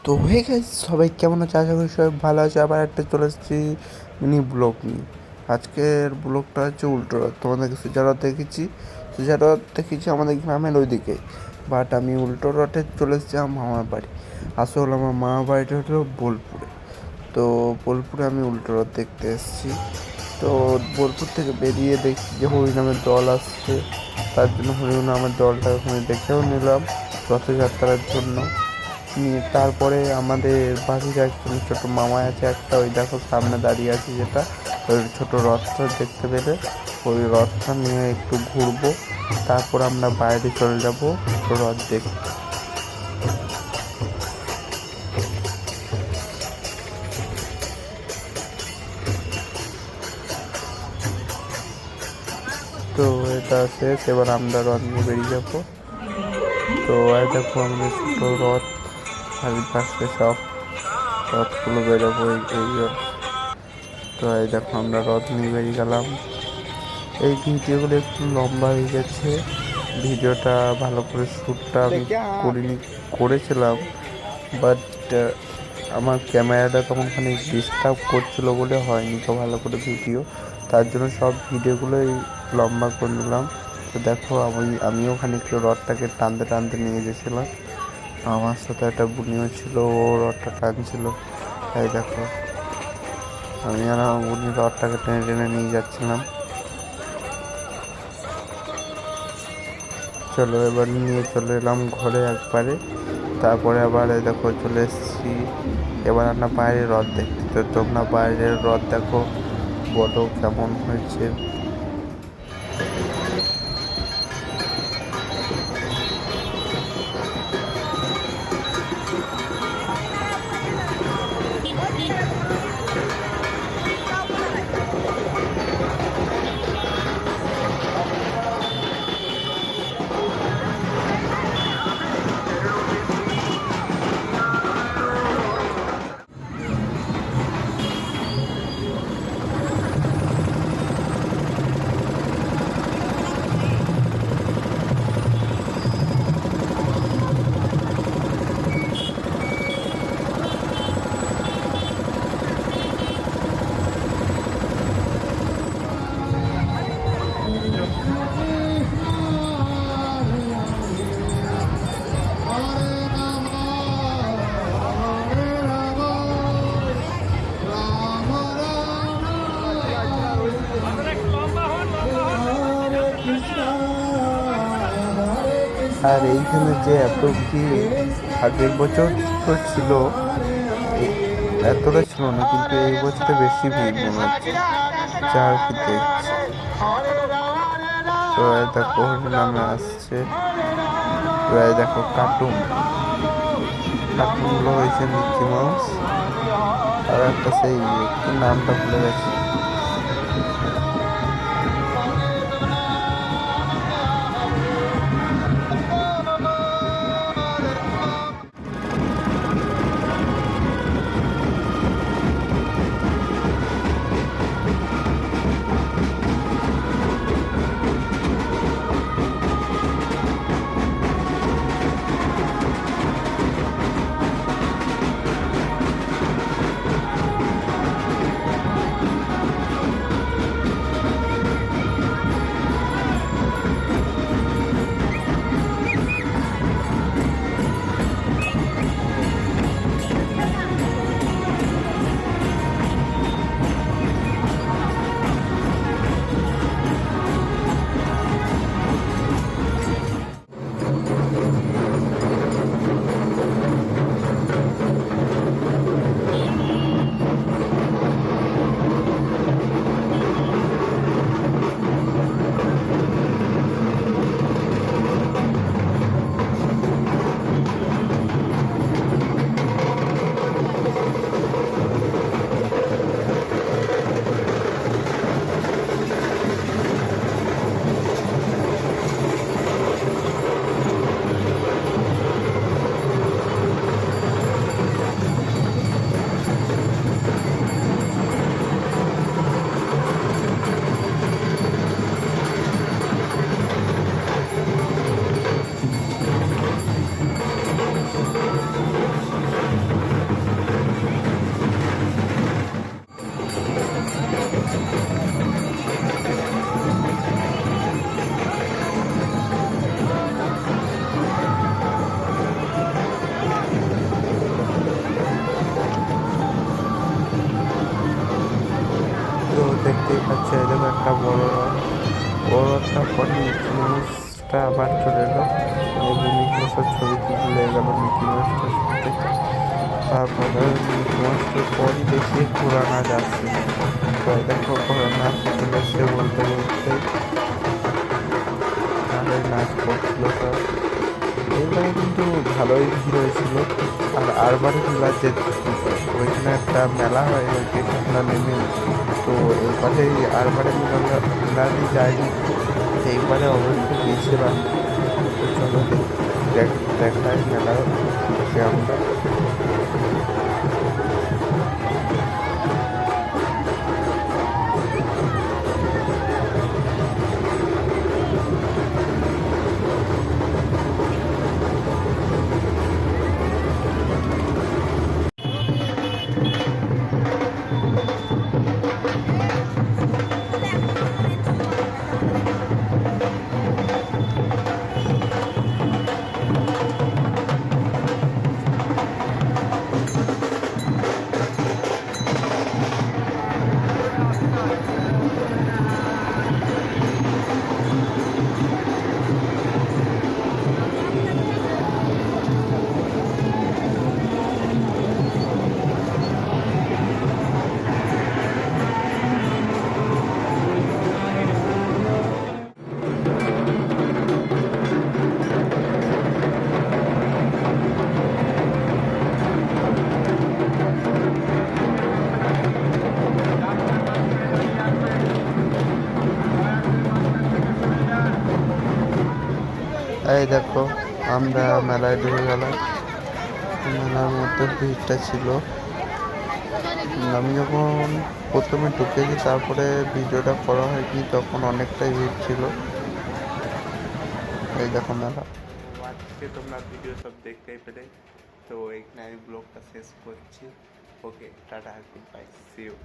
তো হয়ে গেছে সবাই কেমন আছে, আশা করি সবাই ভালো আছে। আবার একটা চলে এসেছি মিনি ব্লগ নিয়ে। আজকের ব্লগটা হচ্ছে উল্টো রথ। তোমাদেরকে সুজারথ দেখেছি, সুজারথ দেখেছি আমাদের গ্রামের ওইদিকে, বাট আমি উল্টো রথে চলে এসেছি আমার মামার বাড়ি। আসলে আমার মামার বাড়িটা হলো বোলপুরে। তো বোলপুরে আমি উল্টো রথ দেখতে এসেছি। তো বোলপুর থেকে বেরিয়ে দেখছি যে হরিনামের দল আসছে, তার জন্য হরিনামের দলটা ওখানে দেখেও নিলাম রথযাত্রার জন্য। নিয়ে তারপরে আমাদের বাড়ির একজন ছোটো মামা আছে একটা, ওই দেখো সামনে দাঁড়িয়ে আছে, যেটা ওই ছোটো রথটা দেখতে পেলে ওই রথটা নিয়ে একটু ঘুরবো, তারপর আমরা বাইরে চলে যাব রথ দেখতে। তো এটা শেষ, এবার আমরা রথ নিয়ে বেরিয়ে যাবো। তো এই দেখো আমাদের ছোটো রথ, চারিপাশে সব রথগুলো বেরোবো এই রথ। তো এই দেখো আমরা রথ নিয়ে বেরিয়ে গেলাম। এই ভিডিওগুলো একটু লম্বা হয়ে গেছে, ভিডিওটা ভালো করে শ্যুটটা আমি করিনি, করেছিলাম, বাট আমার ক্যামেরাটা তখন খানিক ডিস্টার্ব করছিলো বলে হয়নি তো ভালো করে ভিডিও, তার জন্য সব ভিডিওগুলোই লম্বা করে নিলাম। তো দেখো আমিও খানিকটা রথটাকে টানতে টানতে নিয়ে গেছিলাম, আমার সাথে একটা বুনিও ছিল, ও রথটা টানছিল। তাই দেখো আমি আর আমার বুনি রথটাকে টেনে টেনে নিয়ে যাচ্ছিলাম। চলো এবার নিয়ে চলে এলাম ঘরে একবারে, তারপরে আবার দেখো চলে এসেছি এবার আমরা বাইরের রথ দেখতে। তো তোমরা বাইরের রথ দেখো, বলো কেমন হয়েছে। আর এইখানে যে এত ভিড়, আগের বছর তো ছিল, এতটা ছিল না, কিন্তু এই বছরে বেশি ভিড় মনে হচ্ছে, যা আর কি দেখছি। তো দেখো নামে আসছে, তো দেখো কার্টুনগুলো হয়েছে মিকি মাউস, আর একটা সেই কি নামটা ভুলে গেছি। একটা বড় রথ। ও রথটার পরে মিকি মাউসটা আবার চলে এলো, মিকি মাউসের ছবি তুলে গেল মিকি মাউসটার সাথে। তারপরে মিকি মাউসটার পরই দেখি ঘোরানো যাচ্ছে। তো দেখো ঘোরানো চলে এসছে বলতে বলতে, আর নাচ করছিল সব। এইবারে কিন্তু ভালোই ভিড় হয়েছিল। আর আরবারি মেলা যে ওইখানে একটা মেলা হয় ওইখানে আমরা নেমে, তো এইবারে আরবারি মেলাতে যাইনি, এইবারে অবশ্যই গিয়েছিলাম। তো চলো দেখায় মেলা থেকে আমরা। এই দেখো আমরা মেলায় ঢুকে গেলাম। মেলার মধ্যে ভিড়টা ছিল। আমি যখন প্রথমে ঢুকেছি তারপরে ভিডিওটা করা হয়নি, তখন অনেকটাই ভিড় ছিল। এই দেখো মেলা। আজকে তোমরা ভিডিও সব দেখতেই পেলে, তো এখানে আমি ব্লগটা শেষ করছি। Okay, tata, good bye, see you.